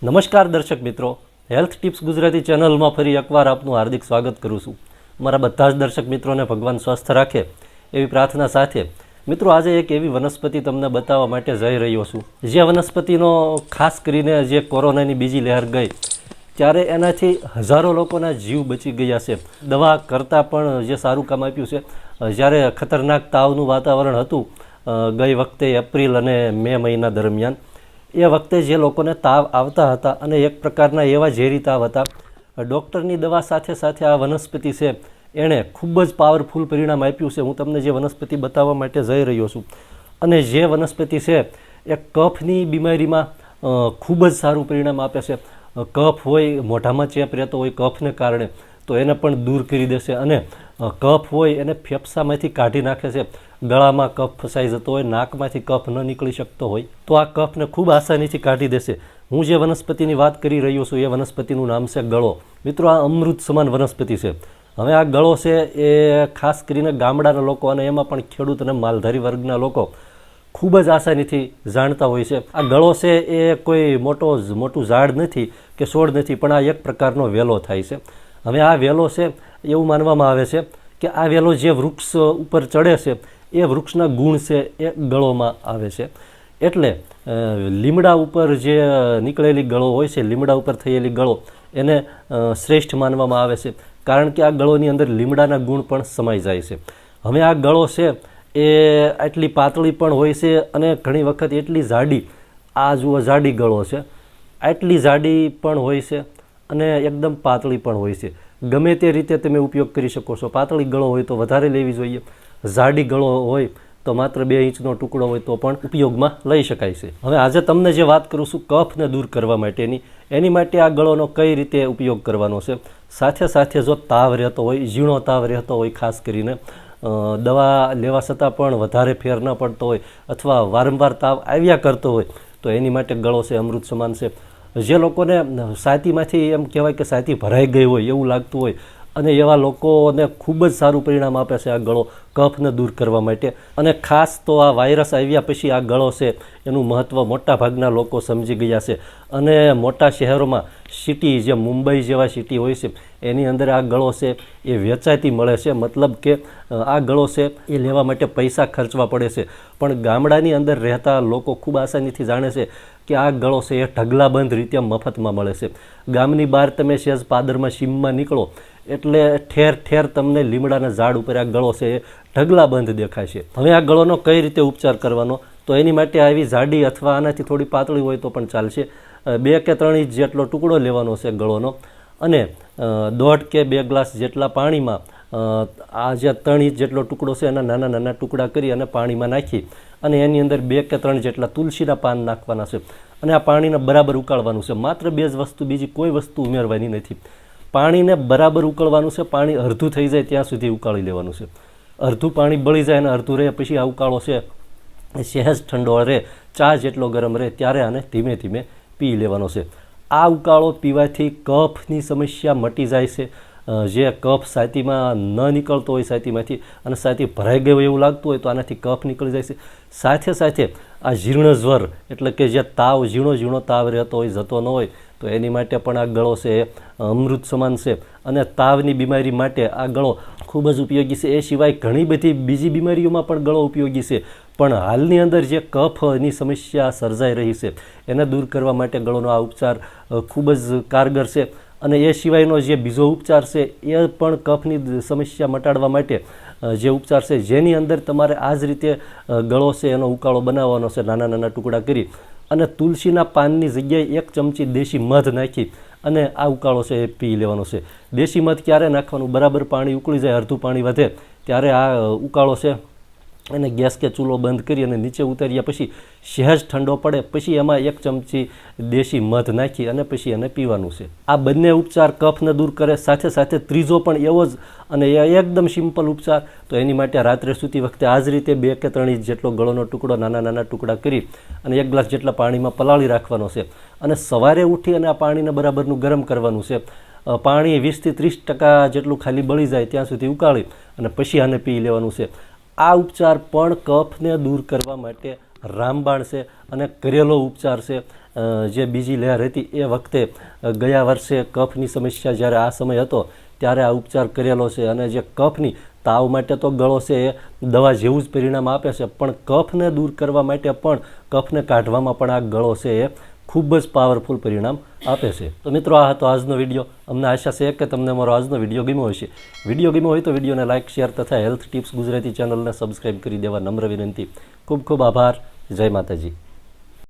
નમસ્કાર દર્શક મિત્રો, હેલ્થ ટિપ્સ ગુજરાતી ચેનલમાં ફરી એકવાર આપનું હાર્દિક સ્વાગત કરું છું. મારા બધા જ દર્શક મિત્રોને ભગવાન સ્વસ્થ રાખે એવી પ્રાર્થના સાથે મિત્રો આજે એક એવી વનસ્પતિ તમને બતાવવા માટે જઈ રહ્યો છું, જે વનસ્પતિનો ખાસ કરીને જે કોરોનાની બીજી લહેર ગઈ ત્યારે એનાથી હજારો લોકોના જીવ બચી ગયા છે. દવા કરતાં પણ જે સારું કામ આપ્યું છે. જ્યારે ખતરનાક તાવનું વાતાવરણ હતું ગઈ વખતે એપ્રિલ અને મે મહિના દરમિયાન, એ વખતે જે લોકોને તાવ આવતા હતા અને એક પ્રકારના એવા ઝેરી તાવ હતા, ડૉક્ટરની દવા સાથે સાથે આ વનસ્પતિ છે એણે ખૂબ જ પાવરફુલ પરિણામ આપ્યું છે. હું તમને જે વનસ્પતિ બતાવવા માટે જઈ રહ્યો છું અને જે વનસ્પતિ છે એ કફની બીમારીમાં ખૂબ જ સારું પરિણામ આપે છે. કફ હોય, મોઢામાં ચેપ રહેતો હોય કફને કારણે, તો એને પણ દૂર કરી દેશે. અને કફ હોય એને ફેફસામાંથી કાઢી નાખે છે. ગળામાં કફ ફસાઈ જતો હોય, નાકમાંથી કફ ન નીકળી શકતો હોય તો આ કફને ખૂબ આસાનીથી કાઢી દેશે. હું જે વનસ્પતિની વાત કરી રહ્યો છું એ વનસ્પતિનું નામ છે ગળો. મિત્રો, આ અમૃત સમાન વનસ્પતિ છે. હવે આ ગળો છે એ ખાસ કરીને ગામડાના લોકો અને એમાં પણ ખેડૂત અને માલધારી વર્ગના લોકો ખૂબ જ આસાનીથી જાણતા હોય છે. આ ગળો છે એ કોઈ મોટું ઝાડ નથી કે છોડ નથી, પણ આ એક પ્રકારનો વેલો થાય છે. હવે આ વેલો છે એવું માનવામાં આવે છે કે આ વેલો જે વૃક્ષ ઉપર ચડે છે એ વૃક્ષના ગુણ છે એ ગળોમાં આવે છે. એટલે લીમડા ઉપર જે નીકળેલી ગળો હોય છે, લીમડા ઉપર થયેલી ગળો, એને શ્રેષ્ઠ માનવામાં આવે છે, કારણ કે આ ગળોની અંદર લીમડાના ગુણ પણ સમાઈ જાય છે. હવે આ ગળો છે એ આટલી પાતળી પણ હોય છે અને ઘણી વખત એટલી જાડી, આ જુઓ જાડી ગળો છે, આટલી જાડી પણ હોય છે અને એકદમ પાતળી પણ હોય છે. ગમે તે રીતે તમે ઉપયોગ કરી શકો છો. પાતળી ગળો હોય તો વધારે લેવી જોઈએ, જાડી ગળો હોય તો માત્ર 2 ઇંચનો ટુકડો હોય તો પણ ઉપયોગમાં લઈ શકાય છે. હવે આજે તમને જે વાત કરું છું કફને દૂર કરવા માટેની, એની માટે આ ગળોનો કઈ રીતે ઉપયોગ કરવાનો છે. સાથે સાથે જો તાવ રહેતો હોય, ઝીણો તાવ રહેતો હોય, ખાસ કરીને દવા લેવા છતાં પણ વધારે ફેર ન પડતો હોય અથવા વારંવાર તાવ આવ્યા કરતો હોય, તો એની માટે ગળો છે અમૃત સમાન છે. જે લોકોને છાતીમાંથી એમ કહેવાય કે છાતી ભરાઈ ગઈ હોય એવું લાગતું હોય, અને એવા લોકોને ખૂબ જ સારું પરિણામ આપે છે આ ગળો કફને દૂર કરવા માટે. અને ખાસ તો આ વાયરસ આવ્યા પછી આ ગળો છે એનું મહત્ત્વ મોટા ભાગના લોકો સમજી ગયા છે. અને મોટા શહેરોમાં, સિટી જે મુંબઈ જેવા સિટી હોય છે એની અંદર આ ગળો છે એ વેચાતી મળે છે. મતલબ કે આ ગળો છે એ લેવા માટે પૈસા ખર્ચવા પડે છે. પણ ગામડાની અંદર રહેતા લોકો ખૂબ આસાનીથી જાણે છે કે આ ગળો છે એ ઢગલાબંધ રીતે મફતમાં મળે છે. ગામની બહાર તમે સહેજ પાદરમાં સીમમાં નીકળો એટલે ઠેર ઠેર તમને લીમડાના ઝાડ ઉપર આ ગળો છે એ ઢગલાબંધ દેખાય છે. હવે આ ગળોનો કઈ રીતે ઉપચાર કરવાનો, તો એની માટે આવી જાડી અથવા આનાથી થોડી પાતળી હોય તો પણ ચાલશે. 2 કે 3 ઇંચ જેટલો ટુકડો લેવાનો છે ગળોનો, અને 1.5 કે 2 ગ્લાસ જેટલા પાણીમાં આ જે 3 ઇંચ જેટલો ટુકડો છે એના નાના નાના ટુકડા કરી અને પાણીમાં નાખી અને એની અંદર 2 કે 3 જેટલા તુલસીના પાન નાખવાના છે. અને આ પાણીને બરાબર ઉકાળવાનું છે. માત્ર 2 જ વસ્તુ, બીજી કોઈ વસ્તુ ઉમેરવાની નથી. પાણીને બરાબર ઉકળવાનું છે. પાણી અડધું થઈ જાય ત્યાં સુધી ઉકાળી લેવાનું છે. અડધું પાણી બળી જાય અને અડધું રહે પછી આ ઉકાળો છે સહેજ ઠંડો રહે, ચા જેટલો ગરમ રહે ત્યારે આને ધીમે ધીમે પી લેવાનો છે. આ ઉકાળો પીવાથી કફની સમસ્યા મટી જાય છે. જે કફ છાતીમાં ન નીકળતો હોય છાતીમાંથી અને છાતી ભરાઈ ગઈ હોય એવું લાગતું હોય તો આનાથી કફ નીકળી જાય છે. સાથે સાથે આ જીર્ણ જ્વર એટલે કે જે તાવ, ઝીણો તાવ રહેતો હોય, જતો ન હોય, તો એની માટે પણ આ ગળો છે એ અમૃત સમાન છે. અને તાવની બીમારી માટે આ ગળો ખૂબ જ ઉપયોગી છે. એ સિવાય ઘણી બધી બીજી બીમારીઓમાં પણ ગળો ઉપયોગી છે. પણ હાલની અંદર જે કફની સમસ્યા સર્જાઈ રહી છે એને દૂર કરવા માટે ગળોનો આ ઉપચાર ખૂબ જ કારગર છે. અને એ સિવાયનો જે બીજો ઉપચાર છે એ પણ કફની સમસ્યા મટાડવા માટે જે ઉપચાર છે, જેની અંદર તમારે આ જ રીતે ગળો છે એનો ઉકાળો બનાવવાનો છે, નાના નાના ટુકડા કરી અને તુલસીના પાનની જગ્યાએ 1 ચમચી દેશી મધ નાખી અને આ ઉકાળો છે એ પી લેવાનો છે. દેશી મધ ક્યારે નાખવાનું? બરાબર પાણી ઉકળી જાય, અડધું પાણી વધે ત્યારે આ ઉકાળો છે અને ગેસ કે ચૂલો બંધ કરી અને નીચે ઉતાર્યા પછી સહેજ ઠંડો પડે પછી એમાં 1 ચમચી દેશી મધ નાખી અને પછી એને પીવાનું છે. આ બંને ઉપચાર કફને દૂર કરે. સાથે સાથે ત્રીજો પણ એવો જ અને એકદમ સિમ્પલ ઉપચાર. તો એની માટે રાત્રે સૂતી વખતે આ જ રીતે 2 કે 3 ઇંચ જેટલો ગળોનો ટુકડો નાના નાના ટુકડા કરી અને 1 ગ્લાસ જેટલા પાણીમાં પલાળી રાખવાનો છે. અને સવારે ઉઠી અને આ પાણીને બરાબરનું ગરમ કરવાનું છે. પાણી 20 થી 30% જેટલું ખાલી બળી જાય ત્યાં સુધી ઉકાળી અને પછી આને પી લેવાનું છે. આ ઉપચાર પણ કફને દૂર કરવા માટે રામબાણ છે અને કરેલો ઉપચાર છે. જે બીજી લહેર હતી એ વખતે ગયા વર્ષે કફની સમસ્યા જ્યારે આ સમય હતો ત્યારે આ ઉપચાર કરેલો છે. અને જે કફની તાવ માટે તો ગળો છે એ દવા જેવું જ પરિણામ આપે છે, પણ કફને દૂર કરવા માટે પણ, કફને કાઢવામાં પણ આ ગળો છે એ ખૂબ જ પાવરફુલ પરિણામ આપે છે. તો મિત્રો, આ હતો આજનો વિડીયો. અમને આશા છે કે તમને મારો આજનો વિડીયો ગમ્યો હશે. વિડીયો ગમ્યો હોય તો વિડીયોને લાઇક, શેર તથા હેલ્થ ટિપ્સ ગુજરાતી ચેનલને સબસ્ક્રાઈબ કરી દેવા નમ્ર વિનંતી. ખૂબ ખૂબ આભાર. જય માતાજી.